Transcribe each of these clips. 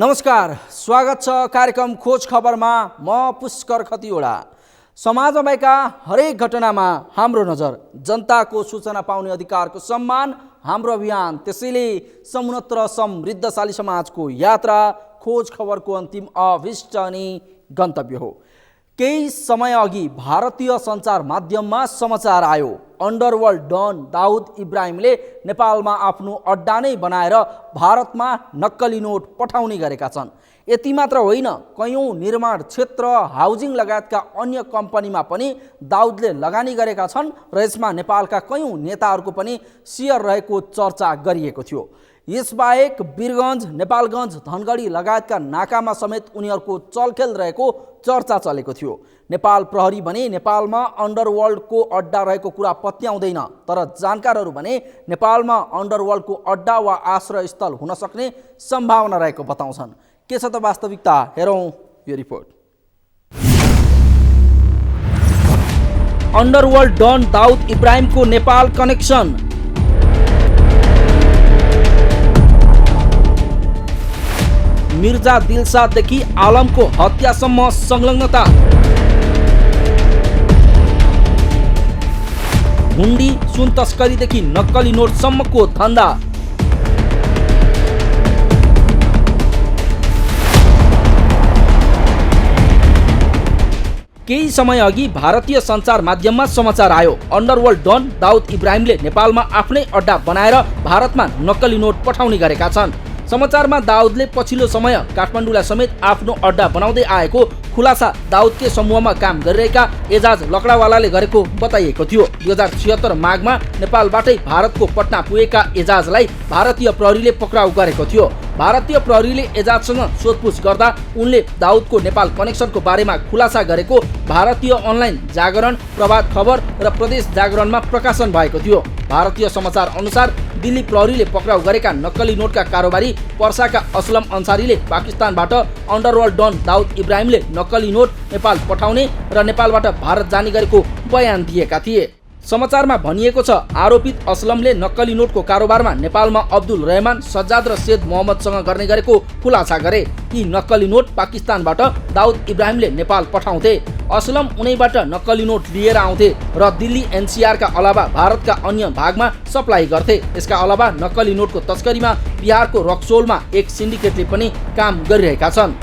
नमस्कार, स्वागत छ कार्यक्रम खोज खबरमा। म पुष्कर खतिवडा। समाजमा भएका हरेक घटनामा हाम्रो नजर। जनताको सूचना पाउने अधिकारको सम्मान हाम्रो अभियान। त्यसैले समुन्नत र समृद्धशाली समाजको यात्रा खोज खबरको अन्तिम अभिष्ट अनि गन्तव्य हो। केही समय अघि भारतीय सञ्चार माध्यममा समाचार आयो, अन्डरवर्ल्ड डन दाउद इब्राहिमले नेपालमा आफ्नो अड्डा नै बनाएर भारतमा नक्कली नोट पठाउने गरेका छन्। यति मात्र होइन, कयौं निर्माण क्षेत्र, हाउजिङ लगायतका अन्य कम्पनीमा पनि दाउदले लगानी गरेका छन् र यसमा नेपालका कयौं नेताहरूको पनि सेयर रहेको चर्चा गरिएको थियो। यसबाहेक वीरगञ्ज, नेपालगञ्ज, धनगढी लगायतका नाकामा समेत उनीहरूको चलखेल रहेको चर्चा चलेको थियो। नेपाल प्रहरी भने नेपालमा अन्डरवर्ल्डको अड्डा रहेको कुरा पत्याउँदैन, तर जानकारहरू भने नेपालमा अन्डरवर्ल्डको अड्डा वा आश्रय स्थल हुन सक्ने सम्भावना रहेको बताउँछन्। के छ त वास्तविकता, हेरौँ यो रिपोर्ट। अन्डरवर्ल्ड डन दाउद इब्राहिमको नेपाल कनेक्सन। मिर्जा दिलसाददेखि आलमको हत्यासम्म संलग्नता। हुन्डी, सुन तस्करीदेखि नक्कली नोटसम्मको धन्दा। केही समय अघि भारतीय सञ्चार माध्यममा समाचार आयो, अन्डरवर्ल्ड डन दाउद इब्राहिमले नेपालमा आफ्नै अड्डा बनाएर भारतमा नक्कली नोट पठाउने गरेका छन्। समाचारमा दाउदले पछिल्लो समय काठमाडौँलाई समेत आफ्नो अड्डा बनाउँदै आएको खुलासा दाउदकै समूहमा काम गरिरहेका एजाज लकडावालाले गरेको बताइएको थियो। 2076 माघमा नेपालबाटै भारतको पटना पुगेका एजाजलाई भारतीय प्रहरीले पक्राउ गरेको थियो। भारतीय प्रहरीले एजाजसँग सोधपुछ गर्दा उनले दाउदको नेपाल कनेक्सनको बारेमा खुलासा गरेको भारतीय अनलाइन जागरण, प्रभात खबर र प्रदेश जागरणमा प्रकाशन भएको थियो। भारतीय समाचार अनुसार दिल्ली प्रहरीले पक्राउ गरेका नक्कली नोटका कारोबारी पर्साका असलम अन्सारीले पाकिस्तानबाट अन्डरवर्ल्ड डन दाउद इब्राहिमले नक्कली नोट नेपाल पठाउने र नेपालबाट भारत जाने गरेको बयान दिएका थिए। समाचारमा भनिएको छ, आरोपित असलमले नक्कली नोटको कारोबारमा नेपालमा अब्दुल रहमान, सज्जाद र सेद मोहम्मदसँग गर्ने गरेको खुलासा गरे। यी नक्कली नोट पाकिस्तानबाट दाउद इब्राहिमले नेपाल पठाउँथे। असलम उनैबाट नक्कली नोट लिएर आउँथे र दिल्ली एनसीआरका अलावा भारतका अन्य भागमा सप्लाई गर्थे। यसका अलावा नक्कली नोटको तस्करीमा बिहारको रक्सोलमा एक सिन्डिकेटले पनि काम गरिरहेका छन्।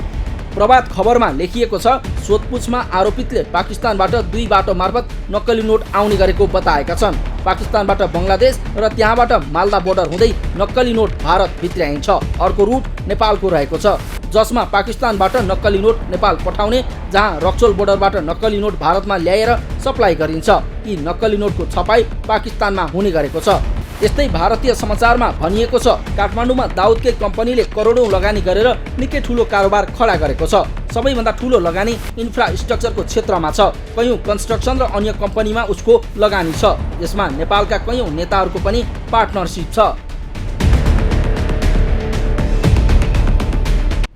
प्रभात खबरमा लेखिएको छ, सोधपुछमा आरोपितले पाकिस्तानबाट 2 बाटो मार्फत नक्कली नोट आउने गरेको बताएका छन्। पाकिस्तानबाट बङ्गलादेश र त्यहाँबाट मालदा बोर्डर हुँदै नक्कली नोट भारत भित्र्याइन्छ। अर्को रुट नेपालको रहेको छ, जसमा पाकिस्तानबाट नक्कली नोट नेपाल पठाउने, जहाँ रक्सोल बोर्डरबाट नक्कली नोट भारतमा ल्याएर सप्लाई गरिन्छ। यी नक्कली नोटको छपाई पाकिस्तानमा हुने गरेको छ। यस्तै भारतीय समाचारमा भनिएको छ, काठमाडौँमा दाउदकै कम्पनीले करोडौं लगानी गरेर निकै ठुलो कारोबार खडा गरेको छ। सबैभन्दा ठुलो लगानी इन्फ्रास्ट्रक्चरको क्षेत्रमा छ। कयौं कन्स्ट्रक्सन र अन्य कम्पनीमा उसको लगानी छ। यसमा नेपालका कयौं नेताहरूको पनि पार्टनरसिप छ।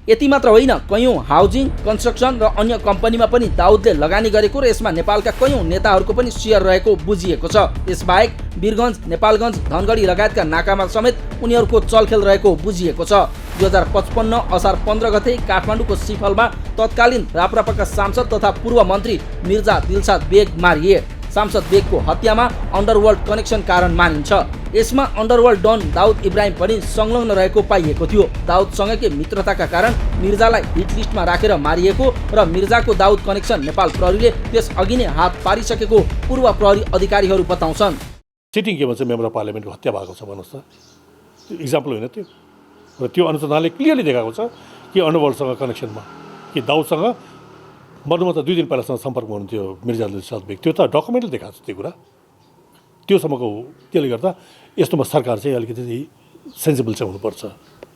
यति मात्र होइन, कयौं हाउजिङ, कन्स्ट्रक्सन र अन्य कम्पनीमा पनि दाउदले लगानी गरेको र यसमा नेपालका कयौं नेताहरूको पनि सेयर रहेको बुझिएको छ। यसबाहेक वीरगञ्ज, नेपालगञ्ज, धनगढी लगायतका नाकामा समेत उनीहरूको चलखेल रहेको बुझिएको छ। 2055 असार 15 गते काठमाडौँको सिफलमा तत्कालीन राप्रपाका सांसद तथा पूर्व मन्त्री मिर्जा दिलसाद बेग मारिए। सांसद बेगको हत्यामा अन्डरवर्ल्ड कनेक्सन कारण मानिन्छ। यसमा अन्डरवर्ल्ड डन दाउद इब्राहिम पनि संलग्न रहेको पाइएको थियो। दाउदसँगकै मित्रताका कारण मिर्जालाई हिट लिस्टमा राखेर मारिएको र मिर्जाको दाउद कनेक्सन नेपाल प्रहरीले त्यसअघि नै हात पारिसकेको पूर्व प्रहरी अधिकारीहरू बताउँछन्। सिटिङ के भन्छ, मेम्बर अफ पार्लियामेन्टको हत्या भएको छ भन्नुहोस् त, त्यो इक्जाम्पल होइन त्यो। र त्यो अनुसन्धानले क्लियरली देखाएको छ कि अन्डरवर्ल्डसँग कनेक्सनमा कि दाउदसँग मर्नुमा त 2 दिन पहिलासँग सम्पर्कमा हुनुहुन्थ्यो मिर्जा दिलसाद बेग। त्यो त डकुमेन्टले देखाएको छ त्यो कुरा। त्योसम्मको हो। त्यसले गर्दा यस्तोमा सरकार चाहिँ अलिकति सेन्सिबल चाहिँ हुनुपर्छ।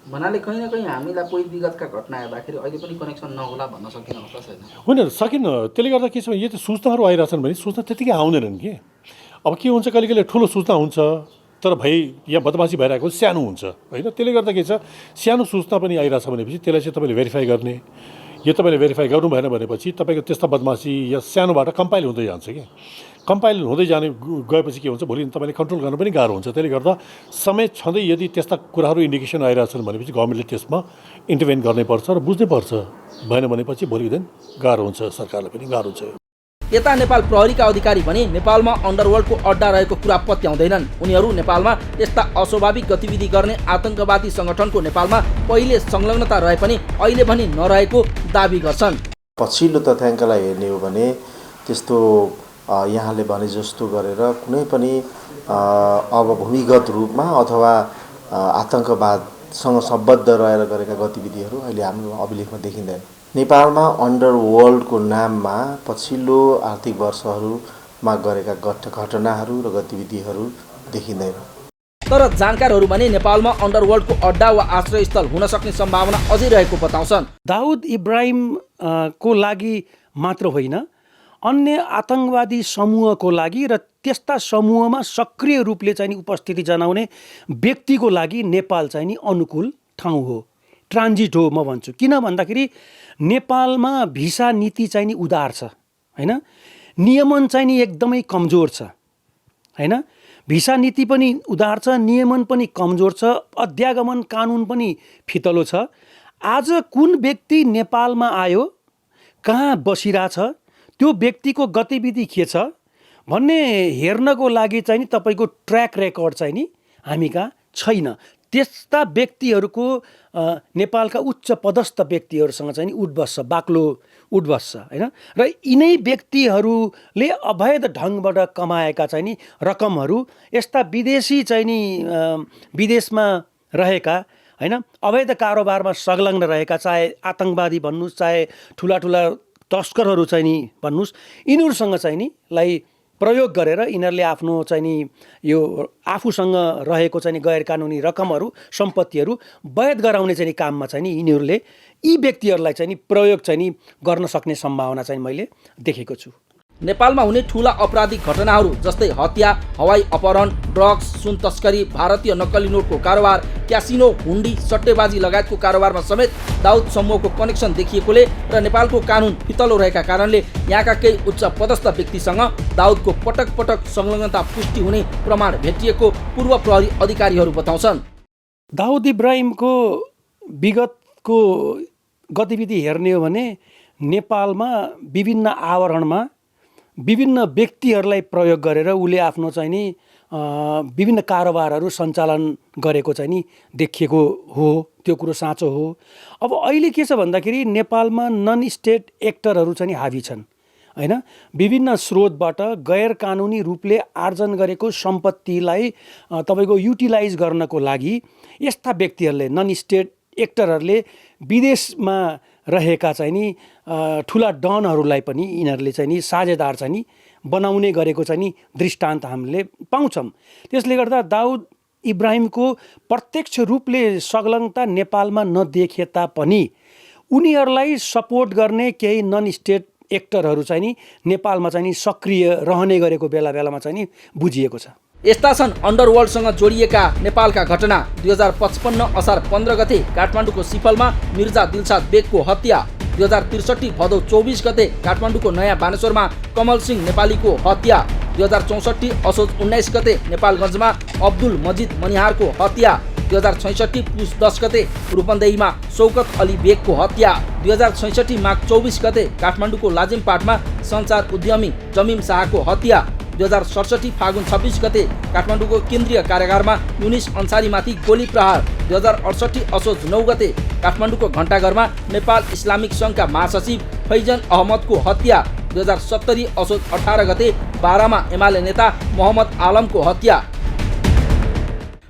भन्नाले कहीँ न कहीँ हामीलाई पहिलो विगतका घटना हेर्दाखेरि अहिले पनि कनेक्सन नहोला भन्न सकिन्न होला छैन? होइन, सकिन्न। त्यसले गर्दा के छ, यो त सूचनाहरू आइरहेछन् भने सूचना त्यतिकै आउँदैनन् कि। अब के हुन्छ, कहिले कहिले ठुलो सूचना हुन्छ तर यहाँ बदमासी भइरहेको सानो हुन्छ होइन। त्यसले गर्दा के छ, सानो सूचना पनि आइरहेछ भनेपछि त्यसलाई चाहिँ तपाईँले भेरिफाई गर्ने। यो तपाईँले भेरिफाई गर्नु भएन भनेपछि तपाईँको त्यस्ता बदमासी या सानोबाट कम्पाइल हुँदै जान्छ कि। कम्पाइल हुँदै जाने गएपछि के हुन्छ भोलि तपाईँले कन्ट्रोल गर्न पनि गाह्रो हुन्छ। त्यसले गर्दा समय छँदै यदि त्यस्ता कुराहरू इन्डिकेसन आइरहेछन् भनेपछि गभर्मेन्टले त्यसमा इन्टरभेन गर्नैपर्छ र बुझ्नैपर्छ। भएन भनेपछि भोलिको दिन गाह्रो हुन्छ, सरकारलाई पनि गाह्रो हुन्छ। यता नेपाल प्रहरीका अधिकारी भने नेपालमा अन्डरवर्ल्डको अड्डा रहेको कुरा पत्याउँदैनन्। उनीहरू नेपालमा यस्ता अस्वाभाविक गतिविधि गर्ने आतंकवादी सङ्गठनको नेपालमा पहिले संलग्नता रहे पनि अहिले भने नरहेको दाबी गर्छन्। पछिल्लो तथ्याङ्कलाई हेर्ने हो भने त्यस्तो यहाँले भने जस्तो गरेर कुनै पनि अब भूमिगत रूपमा अथवा आतंकवादसँग सम्बद्ध रहेर गरेका गतिविधिहरू अहिले हाम्रो अभिलेखमा देखिँदैन। नेपालमा अन्डरवर्ल्डको नाममा पछिल्लो आर्थिक वर्षहरूमा गरेका घटनाहरू र गतिविधिहरू देखिँदैन। तर जानकारहरू भने नेपालमा अन्डरवर्ल्डको अड्डा वा आश्रयस्थल हुन सक्ने सम्भावना अझै रहेको बताउँछन्। दाउद इब्राहिम को लागि मात्र होइन, अन्य आतंकवादी समूहको लागि र त्यस्ता समूहमा सक्रिय रूपले चाहिँ उपस्थिति जनाउने व्यक्तिको लागि नेपाल चाहिँ नि अनुकूल ठाउँ हो, ट्रान्जिट हो म भन्छु। किन भन्दाखेरि नेपालमा भिसा नीति चाहिँ नि उदार छ हैन, नियमन चाहिँ नि एकदमै कमजोर छ हैन। भिसा नीति पनि उदार छ, नियमन पनि कमजोर छ, अध्यागमन कानुन पनि फितलो छ। आज कुन व्यक्ति नेपालमा आयो, कहाँ बसिरहेछ, त्यो व्यक्तिको गतिविधि के छ भन्ने हेर्नको लागि चाहिँ नि तपाईँको ट्र्याक रेकर्ड चाहिँ नि हामी कहाँ छैन। त्यस्ता व्यक्तिहरूको नेपालका उच्च पदस्थ व्यक्तिहरूसँग चाहिँ नि उठबस्छ, बाक्लो उठबस्छ हैन। र यिनै व्यक्तिहरूले अवैध ढङ्गबाट कमाएका चाहिँ नि रकमहरू यस्ता विदेशी चाहिँ नि विदेशमा रहेका हैन, अवैध कारोबारमा संलग्न रहेका, चाहे आतंकवादी भन्नुहोस्, चाहे ठुला ठुला तस्करहरू चाहिँ नि भन्नुहोस्, यिनीहरूसँग चाहिँ नि लाई प्रयोग गरेर यिनीहरूले आफ्नो चाहिँ नि यो आफूसँग रहेको चाहिँ नि गैर कानुनी रकमहरू, सम्पत्तिहरू वैध गराउने चाहिँ नि काममा चाहिँ नि यिनीहरूले यी व्यक्तिहरूलाई चाहिँ नि प्रयोग चाहिँ नि गर्न सक्ने सम्भावना चाहिँ मैले देखेको छु। नेपालमा हुने ठूला आपराधिक घटनाहरू जस्तै हत्या, हवाई अपहरण, ड्रग्स, सुन तस्करी, भारतीय नक्कली नोटको कारोबार, क्यासिनो, हुन्डी, सट्टेबाजी लगायतको कारोबारमा समेत दाउद समूहको कनेक्सन देखिएकोले र नेपालको कानुन फितलो रहेका कारणले यहाँका केही उच्च पदस्थ व्यक्तिसँग दाउदको पटक पटक संलग्नता पुष्टि हुने प्रमाण भेटिएको पूर्व प्रहरी अधिकारीहरू बताउँछन्। दाउद इब्राहिमको विगतको गतिविधि हेर्ने हो भने नेपालमा विभिन्न आवरणमा विभिन्न व्यक्तिहरूलाई प्रयोग गरेर उसले आफ्नो चाहिँ नि विभिन्न कारोबारहरू सञ्चालन गरेको चाहिँ नि देखिएको हो। त्यो कुरो साँचो हो। अब अहिले के छ भन्दाखेरि नेपालमा नन स्टेट एक्टरहरू चाहिँ हावी छन् हैन। विभिन्न स्रोतबाट गैर कानुनी रूपले आर्जन गरेको सम्पत्तिलाई तपाईँको युटिलाइज गर्नको लागि यस्ता व्यक्तिहरूले, नन स्टेट एक्टरहरूले विदेशमा रहेका चाहिँ नि ठुला डनहरूलाई पनि यिनीहरूले चाहिँ नि साझेदार चाहिँ नि बनाउने गरेको चाहिँ नि दृष्टान्त हामीले पाउँछौँ। त्यसले गर्दा दाउद इब्राहिमको प्रत्यक्ष रूपले संलग्नता नेपालमा नदेखिए तापनि उनीहरूलाई सपोर्ट गर्ने केही नन स्टेट एक्टरहरू चाहिँ नि नेपालमा चाहिँ नि सक्रिय रहने गरेको बेला बेलामा चाहिँ नि बुझिएको छ। यस्ता छन् अन्डरवर्ल्डसँग जोडिएका नेपालका घटना। 2055 असार 15 गते काठमाडौँको सिफलमा मिर्जा दिलसाद बेगको हत्या, 2063 भदौ 24 गते काठमाडौँको नयाँ बानेश्वरमा कमल सिंह नेपालीको हत्या, 2064 असोज 19 गते नेपालगञ्जमा अब्दुल मजिद मनिहारको हत्या, 2066 पुस 10 गते रूपन्देहीमा शौकत अली बेगको हत्या, 2066 माघ 24 गते काठमाडौँको लाजिमपाटमा सञ्चार उद्यमी जमिम शाहको हत्या, 2067 फागुन 26 गते काठमाडौँको केन्द्रीय कारागारमा युनिस अन्सारीमाथि गोली प्रहार, 2068 असोज 9 गते काठमाडौँको घण्टाघरमा नेपाल इस्लामिक सङ्घका महासचिव फैजन अहमदको हत्या, 2070 असोज 18 गते बारामा एमाले नेता मोहम्मद आलमको हत्या।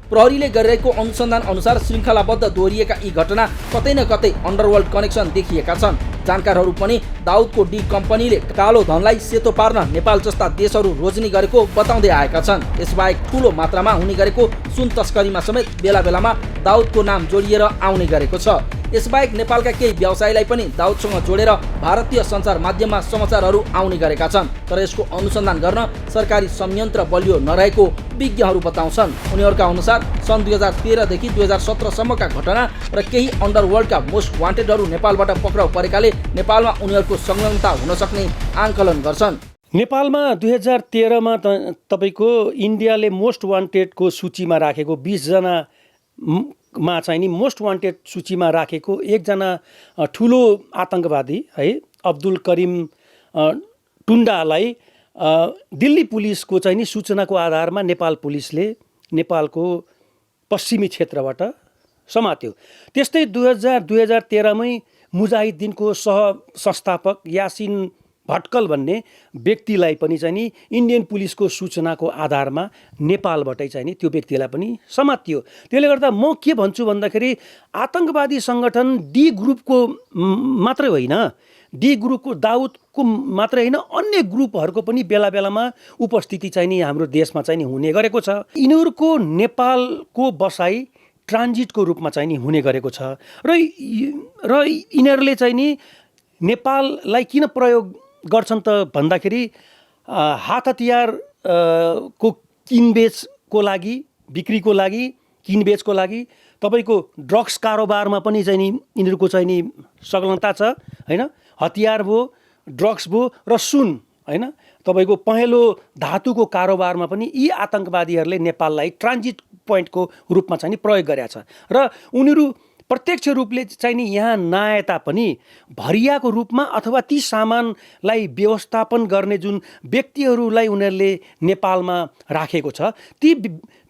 प्रहरीले गरिरहेको अनुसन्धान अनुसार श्रृङ्खलाबद्ध दोहोरिएका यी घटना कतै न कतै अन्डरवर्ल्ड कनेक्सन देखिएका छन्। जानकारहरू पनि दाउदको डी कम्पनीले कालो धनलाई सेतो पार्न नेपाल जस्ता देशहरू रोज्ने गरेको बताउँदै आएका छन्। यसबाहेक ठूलो मात्रामा हुने गरेको सुन तस्करीमा समेत बेला बेलामा दाउदको नाम जोडिएर आउने गरेको छ। यसबाहेक नेपालका केही व्यवसायीलाई पनि दाउदसँग जोडेर भारतीय सञ्चार माध्यममा समाचारहरू आउने गरेका छन्। तर यसको अनुसन्धान गर्न सरकारी संयन्त्र बलियो नरहेको विज्ञहरू बताउँछन्। उनीहरूका अनुसार सन् 2013 देखि 2017 सम्मका घटना र केही अन्डरवर्ल्डका मोस्ट वान्टेडहरू नेपालबाट पक्राउ परेकाले नेपालमा उनीहरूको संलग्नता हुन सक्ने आंकलन गर्छन्। नेपालमा 2013मा तपाईँको इन्डियाले मोस्ट वान्टेडको सूचीमा राखेको 20जना मा चाहिँ नि मोस्ट वान्टेड सूचीमा राखेको एकजना ठुलो आतङ्कवादी है अब्दुल करिम टुण्डालाई दिल्ली पुलिसको चाहिँ नि सूचनाको आधारमा नेपाल पुलिसले नेपालको पश्चिमी क्षेत्रबाट समात्यो। त्यस्तै 2013मै मुजाहिद्दिनको संस्थापक यासिन भट्कल भन्ने व्यक्तिलाई पनि चाहिँ नि इन्डियन पुलिसको सूचनाको आधारमा नेपालबाटै चाहिँ नि त्यो व्यक्तिलाई पनि समातियो। त्यसले गर्दा म के भन्छु भन्दाखेरि आतङ्कवादी सङ्गठन डी ग्रुपको मात्रै होइन, डी ग्रुपको दाउदको मात्रै होइन, अन्य ग्रुपहरूको पनि बेला बेलामा उपस्थिति चाहिँ नि हाम्रो देशमा चाहिँ नि हुने गरेको छ। यिनीहरूको नेपालको बसाइ ट्रान्जिटको रूपमा चाहिँ नि हुने गरेको छ र यिनीहरूले चाहिँ नि नेपाललाई किन प्रयोग गर्छन् त भन्दाखेरि हात हतियार को किनबेचको लागि, बिक्रीको लागि, किनबेचको लागि, तपाईँको ड्रग्स कारोबारमा पनि चाहिँ नि यिनीहरूको चाहिँ नि संलग्नता छ होइन। हतियार भयो, ड्रग्स भयो र सुन होइन, तपाईँको पहेँलो धातुको कारोबारमा पनि यी आतङ्कवादीहरूले नेपाललाई ट्रान्जिट पोइन्टको रूपमा चाहिँ नि प्रयोग गरेका छ र उनीहरू प्रत्यक्ष रूपले चाहिँ नि यहाँ नआए तापनि भरियाको रूपमा अथवा ती सामानलाई व्यवस्थापन गर्ने जुन व्यक्तिहरूलाई उनीहरूले नेपालमा राखेको छ ती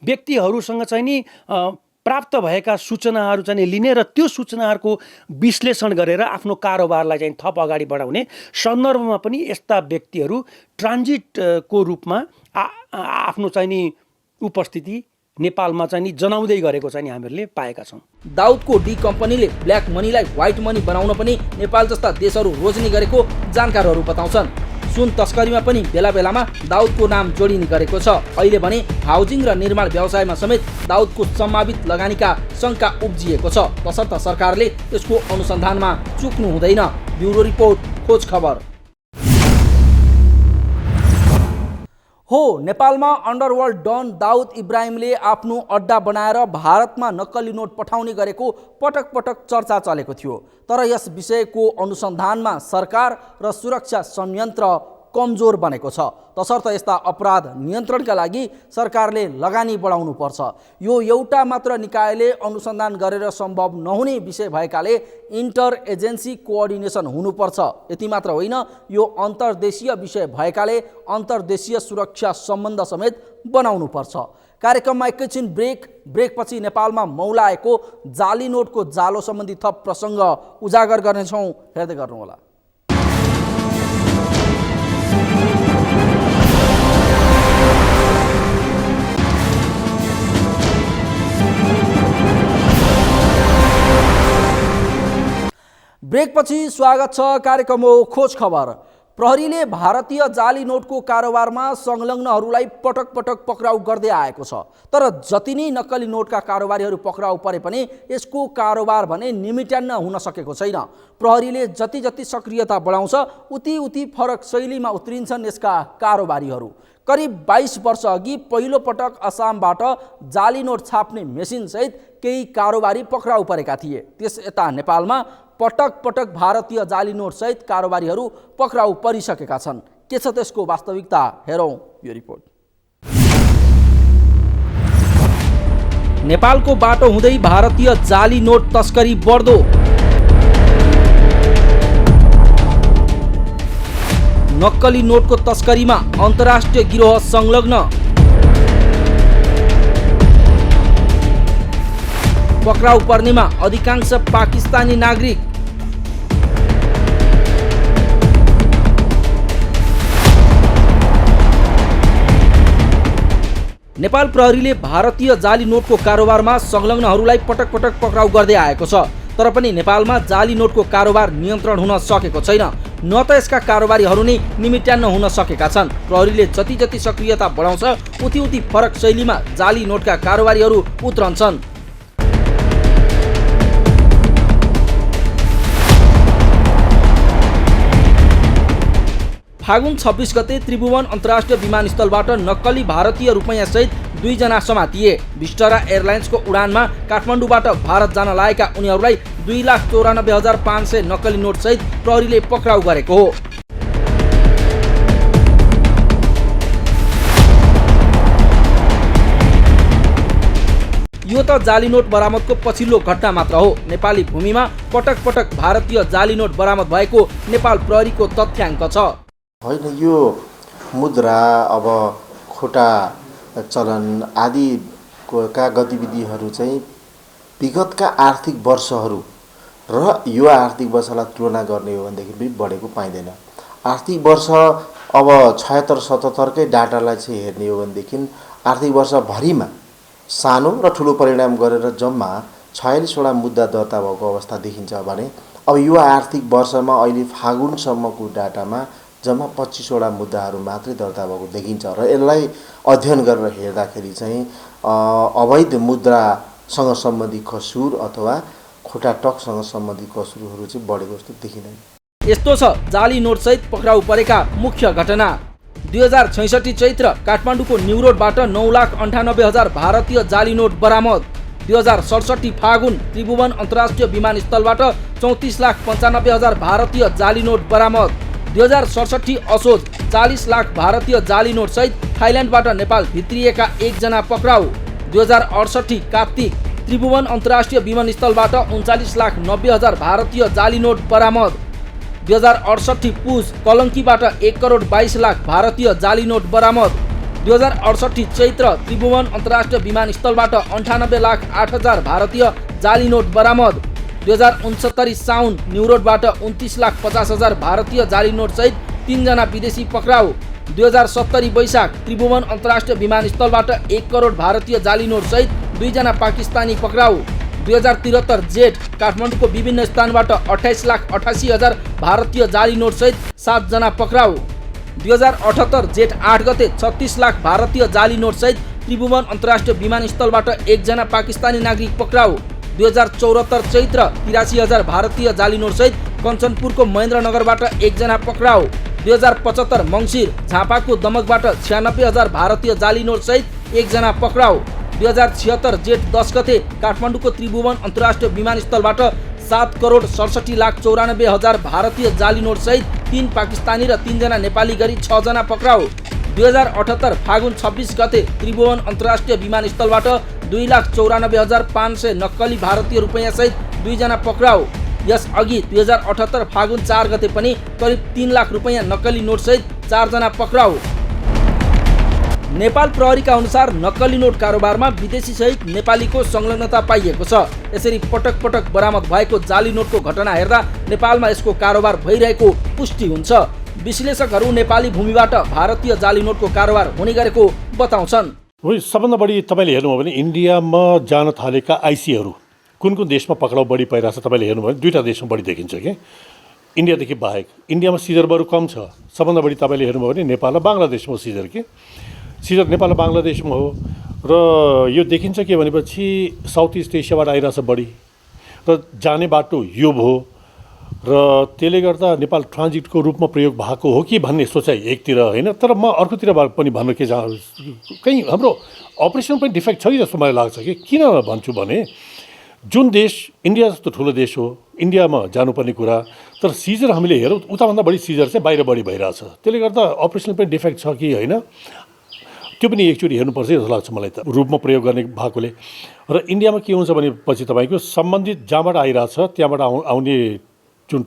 व्यक्तिहरूसँग चाहिँ नि प्राप्त भएका सूचनाहरू चाहिँ लिने र त्यो सूचनाहरूको विश्लेषण गरेर आफ्नो कारोबारलाई चाहिँ थप अगाडि बढाउने सन्दर्भमा पनि यस्ता व्यक्तिहरू ट्रान्जिटको रूपमा आफ्नो चाहिँ नि उपस्थिति नेपालमा चाहिँ नि जनाउँदै गरेको चाहिँ नि हामीहरूले पाएका छौँ। दाउदको डी कम्पनीले ब्ल्याक मनीलाई व्हाइट मनी बनाउन पनि नेपाल जस्ता देशहरू रोज्ने गरेको जानकारहरू बताउँछन्। सुन तस्करीमा पनि बेला बेलामा दाउदको नाम जोडिने गरेको छ। अहिले भने हाउजिङ र निर्माण व्यवसायमा समेत दाउदको सम्भावित लगानीका शङ्का उब्जिएको छ। तसर्थ सरकारले यसको अनुसन्धानमा चुक्नु हुँदैन। ब्युरो रिपोर्ट, खोज खबर। हो, नेपालमा अन्डरवर्ल्ड डन दाउद इब्राहिमले आफ्नो अड्डा बनाएर भारतमा नक्कली नोट पठाउने गरेको पटक पटक चर्चा चलेको थियो। तर यस विषयको अनुसन्धानमा सरकार र सुरक्षा संयन्त्र कमजोर बनेको छ। तसर्थ यस्ता अपराध नियन्त्रणका लागि सरकारले लगानी बढाउनु पर्छ। यो एउटा मात्र निकायले अनुसन्धान गरेर सम्भव नहुने विषय भएकाले इन्टर एजेन्सी कोअर्डिनेसन हुनुपर्छ। यति मात्र होइन, यो अन्तर्देशीय विषय भएकाले अन्तर्देशीय सुरक्षा सम्बन्ध समेत बनाउनु पर्छ। कार्यक्रममा एकैछिन ब्रेकपछि नेपालमा मौलाएको जाली नोटको जालो सम्बन्धी थप प्रसङ्ग उजागर गर्नेछौँ। हेर्दै गर्नुहोला। ब्रेकपछि स्वागत छ। कार्यक्रम हो खोज खबर। प्रहरीले भारतीय जाली नोटको कारोबारमा संलग्नहरूलाई पटक पटक पक्राउ गर्दै आएको छ। तर जति नै नक्कली नोटका कारोबारीहरू पक्राउ परे पनि यसको कारोबार भने निमिट्यान्न हुन सकेको छैन। प्रहरीले जति जति सक्रियता बढाउँछ उति फरक शैलीमा उत्रिन्छन् यसका कारोबारीहरू। करिब 22 वर्ष अघि पहिलो पटक असमबाट जाली नोट छाप्ने मेसिनसहित केही कारोबारी पक्राउ परेका थिए। त्यस यता नेपालमा पटक पटक भारतीय जाली नोट सहित कारोबारीहरू पक्राउ परिसकेका छन्। के छ त्यसको वास्तविकता, हेरौँ यो रिपोर्ट। नेपालको बाटो हुँदै भारतीय जाली नोट तस्करी बढ्दो। नक्कली नोटको तस्करीमा अन्तर्राष्ट्रिय गिरोह संलग्न। पक्राउ पर्नेमा अधिकांश पाकिस्तानी नागरिक। नेपाल प्रहरीले भारतीय जाली नोटको कारोबारमा संलग्नहरूलाई पटक पटक पक्राउ गर्दै आएको छ। तर पनि नेपालमा जाली नोटको कारोबार नियन्त्रण हुन सकेको छैन, न त यसका कारोबारीहरू नै निमिट्यान्न हुन सकेका छन्। प्रहरीले जति जति सक्रियता बढाउँछ उति फरक शैलीमा जाली नोटका कारोबारीहरू उत्रन्छन्। फागुन 26 गते त्रिभुवन अन्तर्राष्ट्रिय विमानस्थलबाट नक्कली भारतीय रुपैयाँ सहित 2 जना समातिए। विस्टारा एयरलाइन्सको उडानमा काठमाडौँबाट भारत जान लागेका उनीहरूलाई 2,94,500 नक्कली नोट सहित प्रहरीले पक्राउ गरेको हो। जाली नोट बरामदको पछिल्लो घटना मात्र हो। नेपाली भूमिमा पटक पटक भारतीय जाली नोट बरामद भएको नेपाल प्रहरीको तथ्याङ्क छ। होइन, यो मुद्रा अब खोटा चलन आदिका गतिविधिहरू चाहिँ विगतका आर्थिक वर्षहरू र यो आर्थिक वर्षलाई तुलना गर्ने हो भनेदेखि पनि बढेको पाइँदैन। आर्थिक वर्ष अब 76-77कै डाटालाई चाहिँ हेर्ने हो भनेदेखि आर्थिक वर्षभरिमा सानो र ठुलो परिणाम गरेर जम्मा 46वटा मुद्दा दर्ता भएको अवस्था देखिन्छ भने अब यो आर्थिक वर्षमा अहिले फागुनसम्मको डाटामा जम्मा 25वटा मुद्दाहरू मात्रै दर्ता भएको देखिन्छ र यसलाई अध्ययन गरेर हेर्दाखेरि चाहिँ अवैध मुद्रासँग सम्बन्धित कसुर अथवा खोटा टकसँग सम्बन्धित कसुरहरू चाहिँ बढेको जस्तो देखिँदैन। यस्तो छ जाली नोटसहित पक्राउ परेका मुख्य घटना। 2066 चैत्र काठमाडौँको न्यू रोडबाट 9,98,000 भारतीय जाली नोट बरामद। 2067 फागुन त्रिभुवन अन्तर्राष्ट्रिय विमानस्थलबाट 34,95,000 भारतीय जाली नोट बरामद। 2067 असोज 40 लाख भारतीय जाली नोट सहित थाइल्यान्डबाट नेपाल भित्रिएका 1 जना पक्राउ। 2068 कार्तिक त्रिभुवन अन्तर्राष्ट्रिय विमानस्थलबाट 39,90,000 भारतीय जाली नोट बरामद। 2068 पुस कलङ्कीबाट 1,22,00,000 भारतीय जाली नोट बरामद। 2068 चैत्र त्रिभुवन अन्तर्राष्ट्रिय विमानस्थलबाट 98,08,000 भारतीय जाली नोट बरामद। 2069 साउन न्यू रोडबाट 29,50,000 भारतीय जाली नोट सहित 3 जना विदेशी पक्राउ। 2070 वैशाख त्रिभुवन अन्तर्राष्ट्रिय विमानस्थलबाट 1 करोड भारतीय जाली नोट सहित 2 जना पाकिस्तानी पक्राउ। 2073 जेठ काठमाडौँको विभिन्न स्थानबाट 28,88,000 भारतीय जाली नोट सहित 7 जना पक्राउ। 2078 जेठ 8 गते 36 लाख भारतीय जाली नोट सहित त्रिभुवन अन्तर्राष्ट्रिय विमानस्थलबाट 1 जना पाकिस्तानी नागरिक पक्राउ। 2074 चैत्र 83,000 भारतीय जाली नोट सहित कञ्चनपुरको महेन्द्रनगरबाट 1 जना पक्राउ। 2075 मङ्सिर झापाको दमकबाट 96,000 भारतीय जाली नोट सहित 1 जना पक्राउ। 2076 जेठ 10 गते काठमाडौँको त्रिभुवन अन्तर्राष्ट्रिय विमानस्थलबाट 7,67,94,000 भारतीय जाली नोट सहित 3 पाकिस्तानी र 3 जना नेपाली गरी 6 जना पक्राउ। 2078 फागुन 26 गते त्रिभुवन अन्तर्राष्ट्रिय विमानस्थलबाट 2,94,500 नक्कली भारतीय रुपैयाँ सहित 2 जना पक्राउ। यसअघि 2078 फागुन 4 गते पनि करिब 3 लाख रुपैयाँ नक्कली नोट सहित 4 जना पक्राउ। नेपाल प्रहरीका अनुसार नक्कली नोट कारोबारमा विदेशी सहित नेपालीको संलग्नता पाइएको छ। यसरी पटक पटक बरामद भएको जाली नोटको घटना हेर्दा नेपालमा यसको कारोबार भइरहेको पुष्टि हुन्छ। विश्लेषकहरू नेपाली भूमिबाट भारतीय जाली नोटको कारोबार हुने गरेको बताउँछन्। सबभन्दा बढी तपाईँले हेर्नुभयो भने इन्डियामा जान थालेका आइसीहरू कुन कुन देशमा पक्राउ बढी पाइरहेको छ तपाईँले हेर्नुभयो भने 2टा देशमा बढी देखिन्छ कि इन्डियादेखि बाहेक। इन्डियामा सिजर बरु कम छ। सबभन्दा बढी तपाईँले हेर्नुभयो भने नेपाल र बङ्गलादेशमा सिजर कि सिजर नेपाल र बङ्गलादेशमा हो र यो देखिन्छ के भनेपछि साउथ इस्ट एसियाबाट आइरहेछ बढी र जाने बाटो यो भयो र त्यसले गर्दा नेपाल ट्रान्जिटको रूपमा प्रयोग भएको हो कि भन्ने सोचाइ एकतिर होइन। तर म अर्कोतिर पनि भन्न के कहीँ हाम्रो अपरेसन पनि डिफेक्ट छ कि जस्तो मलाई लाग्छ कि किन भन्छु भने जुन देश इन्डिया जस्तो ठुलो देश हो इन्डियामा जानुपर्ने कुरा तर सिजर हामीले हेरौँ उताभन्दा बढी सिजर चाहिँ बाहिर बढी भइरहेछ। त्यसले गर्दा अपरेसन पनि डिफेक्ट छ कि होइन त्यो पनि एकचोटि हेर्नुपर्छ जस्तो लाग्छ मलाई त रूपमा प्रयोग गर्ने भएकोले। र इन्डियामा के हुन्छ भनेपछि तपाईँको सम्बन्धित जहाँबाट आइरहेछ त्यहाँबाट आउने जुन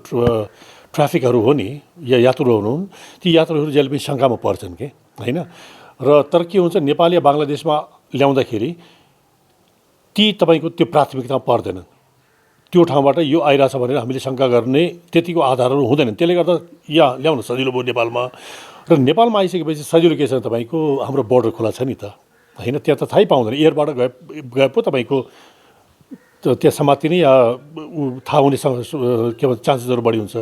ट्राफिकहरू हो नि या यात्रुहरू हुन् ती यात्रुहरू जहिले पनि शङ्कामा पर्छन् कि होइन। र तर के हुन्छ नेपाल या बङ्गलादेशमा ल्याउँदाखेरि ती तपाईँको त्यो प्राथमिकतामा पर्दैनन्। त्यो ठाउँबाट यो आइरहेछ भनेर हामीले शङ्का गर्ने त्यतिको आधारहरू हुँदैनन्। त्यसले गर्दा यहाँ ल्याउन सजिलो भयो नेपालमा। र नेपालमा आइसकेपछि सजिलो के छ तपाईँको हाम्रो बोर्डर खुला छ नि त होइन। त्यहाँ त थाहै पाउँदैन एयरबाट गए पो तपाईँको त्यहाँ समातिने या थाहा हुने के भन्छ चान्सेसहरू बढी हुन्छ।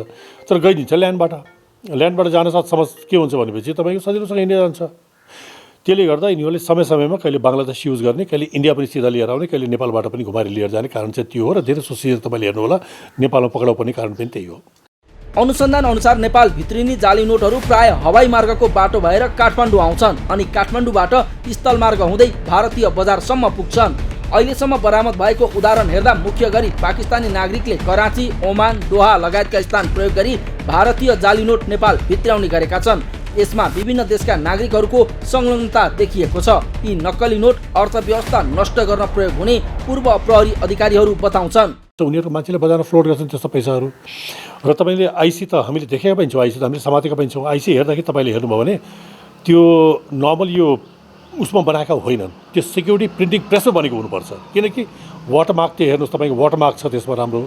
तर गइदिन्छ ल्यान्डबाट जान साथ समस्या के हुन्छ भनेपछि तपाईँको सजिलोसँग इन्डिया जान्छ। त्यसले गर्दा यिनीहरूले समय समयमा कहिले बङ्गलादेश युज गर्ने कहिले इन्डिया पनि सिधा लिएर आउने कहिले नेपालबाट पनि घुमाएर लिएर जाने कारण चाहिँ त्यो हो। र धेरै सोसिएर तपाईँले हेर्नु होला नेपालमा पक्राउ पर्ने कारण पनि त्यही हो। अनुसन्धान अनुसार नेपाल भित्रिने जाली नोटहरू प्राय हवाई मार्गको बाटो भएर काठमाडौँ आउँछन् अनि काठमाडौँबाट स्थलमार्ग हुँदै भारतीय बजारसम्म पुग्छन्। अहिलेसम्म बरामद भएको उदाहरण हेर्दा मुख्य गरी पाकिस्तानी नागरिकले कराची, ओमान, दोहा लगायतका स्थान प्रयोग गरी भारतीय जाली नोट नेपाल भित्राउने गरेका छन्। यसमा विभिन्न देशका नागरिकहरूको संलग्नता देखिएको छ। यी नक्कली नोट अर्थव्यवस्था नष्ट गर्न प्रयोग हुने पूर्व प्रहरी अधिकारीहरू बताउँछन्। उनीहरू मान्छेले बजारमा फ्लोट गर्छन् त्यस्तो पैसाहरू र तपाईँले आइसी त हामीले देखेका पनि छौँ, आइसी त हामीले समातेका पनि छौँ। आइसी हेर्दाखेरि तपाईँले हेर्नुभयो भने त्यो नर्मल यो उसमा बनाएका होइनन्, त्यो सिक्युरिटी प्रिन्टिङ प्रेसमा बनेको हुनुपर्छ। किनकि वाटरमार्क त्यो हेर्नुहोस् तपाईँको वाटरमार्क छ त्यसमा राम्रो,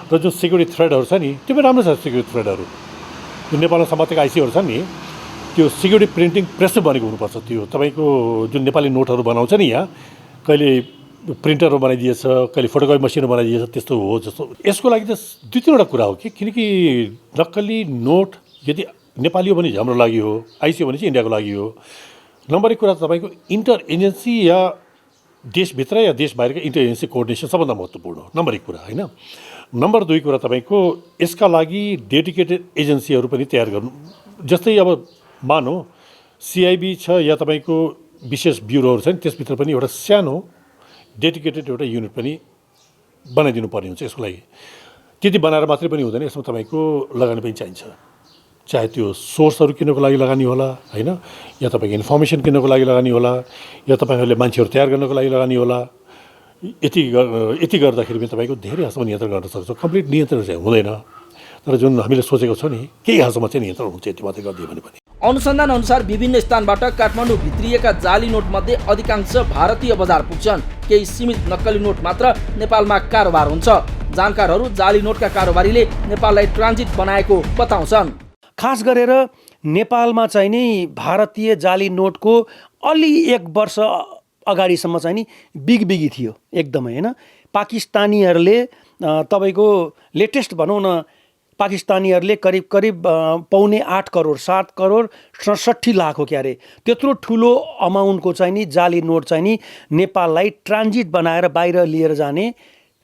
र जुन सिक्युरिटी थ्रेडहरू छ नि त्यो पनि राम्रो छ। सिक्युरिटी थ्रेडहरू जुन नेपालमा समातेका आइसीहरू छन् नि त्यो सिक्युरिटी प्रिन्टिङ प्रेसमा बनेको हुनुपर्छ। त्यो तपाईँको जुन नेपाली नोटहरू बनाउँछ नि यहाँ कहिले प्रिन्टरहरू बनाइदिएछ, कहिले फोटोकपी मसिनहरू बनाइदिएछ, त्यस्तो हो जस्तो। यसको लागि त दुई तिनवटा कुरा हो कि किनकि नक्कली नोट यदि नेपाली हो भने हाम्रो लागि हो, आइसी हो भने चाहिँ इन्डियाको लागि हो। नम्बर एक कुरा तपाईँको इन्टर एजेन्सी या देशभित्र या देश बाहिरको इन्टर एजेन्सी कोअर्डिनेसन सबभन्दा महत्त्वपूर्ण हो, नम्बर एक कुरा होइन। नम्बर दुई कुरा तपाईँको यसका लागि डेडिकेटेड एजेन्सीहरू पनि तयार गर्नु। जस्तै अब मानौ सिआइबी छ या तपाईँको विशेष ब्युरोहरू छ नि त्यसभित्र पनि एउटा सानो डेडिकेटेड एउटा युनिट पनि बनाइदिनु पर्ने हुन्छ। यसको लागि त्यति बनाएर मात्रै पनि हुँदैन, यसमा तपाईँको लगानी पनि चाहिन्छ। चाहे त्यो सोर्सहरू किन्नको लागि लगानी होला होइन, या तपाईँको इन्फर्मेसन किन्नको लागि लगानी होला, या तपाईँहरूले मान्छेहरू तयार गर्नको लागि लगानी होला। यति गर्दाखेरि पनि तपाईँको धेरै हदसम्म नियन्त्रण गर्न सक्छ। कम्प्लिट नियन्त्रण चाहिँ हुँदैन, तर जुन हामीले सोचेको छौँ नि केही हदसम्म चाहिँ नियन्त्रण हुन्छ, यति मात्रै गरिदियो भने पनि। अनुसन्धान अनुसार विभिन्न स्थानबाट काठमाडौँ भित्रिएका जाली नोट मध्ये अधिकांश भारतीय बजार पुग्छन्। केही सीमित नक्कली नोट मात्र नेपालमा कारोबार हुन्छ। जानकारहरू जाली नोटका कारोबारीले नेपाललाई ट्रान्जिट बनाएको बताउँछन्। खास गरेर नेपालमा चाहिँ नि भारतीय जाली नोटको अलि 1 वर्ष अगाडिसम्म चाहिँ नि बिगबिगी थियो एकदमै होइन। पाकिस्तानीहरूले तपाईँको लेटेस्ट भनौँ न, पाकिस्तानीहरूले करिब 8.25 करोड 7 करोड 67 लाख हो क्यारे त्यत्रो ठुलो अमाउन्टको चाहिँ नि जाली नोट चाहिँ नि नेपाललाई ट्रान्जिट बनाएर बाहिर लिएर जाने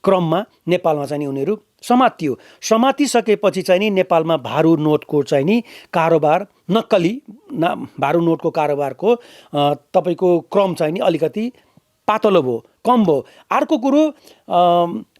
क्रममा नेपालमा चाहिँ नि उनीहरू समातियो। समातिसकेपछि चाहिँ नि नेपालमा भारू नोटको चाहिँ नि कारोबार, नक्कली भारू नोटको कारोबारको तपाईँको क्रम चाहिँ नि अलिकति पातलो भयो, कम भयो। अर्को कुरो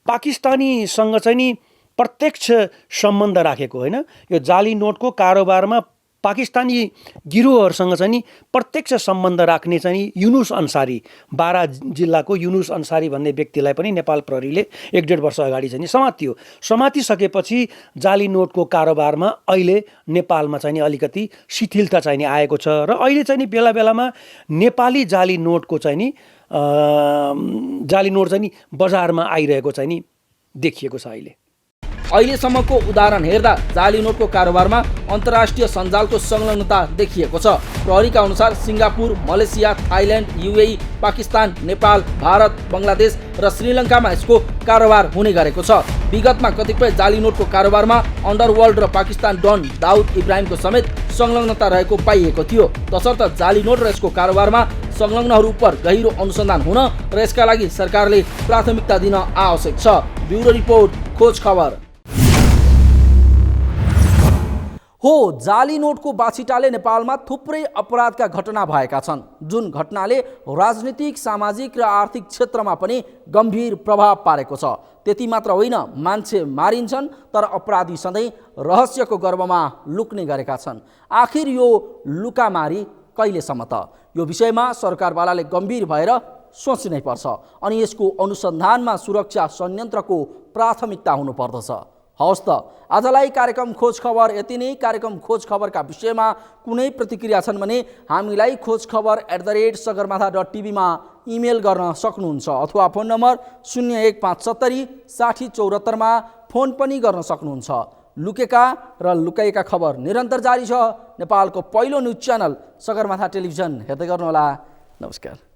पाकिस्तानीसँग चाहिँ नि प्रत्यक्ष सम्बन्ध राखेको होइन। यो जाली नोटको कारोबारमा पाकिस्तानी गिरोहहरूसँग चाहिँ नि प्रत्यक्ष सम्बन्ध राख्ने चाहिँ नि युनुस अन्सारी, बारा जिल्लाको युनुस अन्सारी भन्ने व्यक्तिलाई पनि नेपाल प्रहरीले 1.5 वर्ष अगाडि चाहिँ नि समातियो। समातिसकेपछि जाली नोटको कारोबारमा अहिले नेपालमा चाहिँ नि अलिकति शिथिलता चाहिँ नि आएको छ र अहिले चाहिँ नि बेला बेलामा नेपाली जाली नोटको चाहिँ नि जाली नोट चाहिँ नि बजारमा आइरहेको चाहिँ नि देखिएको छ। अहिलेसम्मको उदाहरण हेर्दा जाली नोटको कारोबारमा अन्तर्राष्ट्रिय सञ्जालको संलग्नता देखिएको छ। प्रहरीका अनुसार Singapore, Malaysia, Thailand, UAE, Pakistan, Nepal, Bharat, Bangladesh र श्रीलङ्कामा यसको कारोबार हुने गरेको छ। विगतमा कतिपय जाली नोटको कारोबारमा अन्डरवर्ल्ड र पाकिस्तान डन दाउद इब्राहिमको समेत संलग्नता रहेको पाइएको थियो। तसर्थ जाली नोट र यसको कारोबारमा संलग्नहरू उप गहिरो अनुसन्धान हुन र यसका लागि सरकारले प्राथमिकता दिन आवश्यक छ। ब्युरो रिपोर्ट, खोज खबर। हो, जाली नोटको बाछिटाले नेपालमा थुप्रै अपराधका घटना भएका छन्, जुन घटनाले राजनीतिक, सामाजिक र आर्थिक क्षेत्रमा पनि गम्भीर प्रभाव पारेको छ। त्यति मात्र होइन, मान्छे मारिन्छन् तर अपराधी सधैँ रहस्यको गर्भमा लुक्ने गरेका छन्। आखिर यो लुकामारी कहिलेसम्म त? यो विषयमा सरकारवालाले गम्भीर भएर सोच्नै पर्छ अनि यसको अनुसन्धानमा सुरक्षा संयन्त्रको प्राथमिकता हुनुपर्दछ। हवस् त, आजलाई कार्यक्रम खोज खबर यति नै। कार्यक्रम खोज खबरका विषयमा कुनै प्रतिक्रिया छन् भने हामीलाई khojkhabar@sagarmatha.tv मा इमेल गर्न सक्नुहुन्छ अथवा फोन नम्बर 01570 60 74 मा फोन पनि गर्न सक्नुहुन्छ। लुकेका र लुकाइएका खबर निरन्तर जारी छ। नेपालको पहिलो न्युज च्यानल सगरमाथा टेलिभिजन हेर्दै गर्नुहोला। नमस्कार।